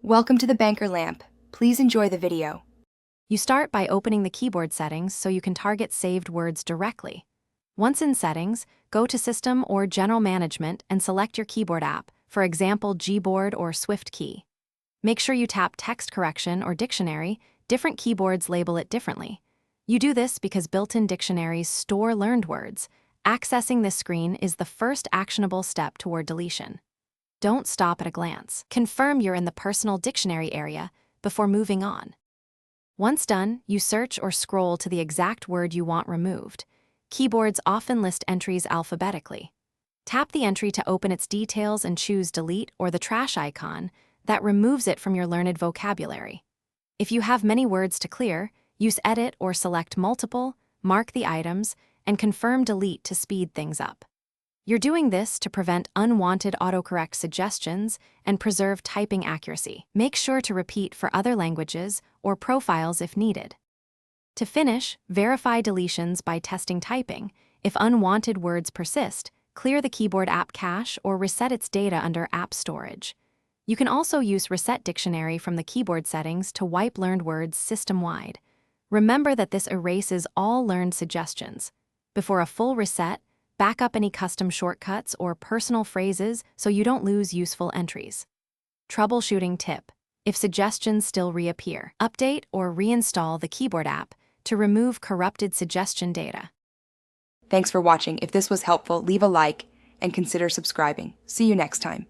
Welcome to the Banker Lamp. Please enjoy the video. You start by opening the keyboard settings so you can target saved words directly. Once in Settings, go to System or General Management and select your keyboard app, for example Gboard or SwiftKey. Make sure you tap Text Correction or Dictionary. Different keyboards label it differently. You do this because built-in dictionaries store learned words. Accessing this screen is the first actionable step toward deletion. Don't stop at a glance. Confirm you're in the personal dictionary area before moving on. Once done, you search or scroll to the exact word you want removed. Keyboards often list entries alphabetically. Tap the entry to open its details and choose Delete or the trash icon that removes it from your learned vocabulary. If you have many words to clear, use Edit or select Multiple, mark the items, and confirm Delete to speed things up. You're doing this to prevent unwanted autocorrect suggestions and preserve typing accuracy. Make sure to repeat for other languages or profiles if needed. To finish, verify deletions by testing typing. If unwanted words persist, clear the keyboard app cache or reset its data under App Storage. You can also use Reset Dictionary from the keyboard settings to wipe learned words system-wide. Remember that this erases all learned suggestions. Before a full reset, back up any custom shortcuts or personal phrases so you don't lose useful entries. Troubleshooting tip: if suggestions still reappear, update or reinstall the keyboard app to remove corrupted suggestion data. Thanks for watching. If this was helpful, leave a like and consider subscribing. See you next time.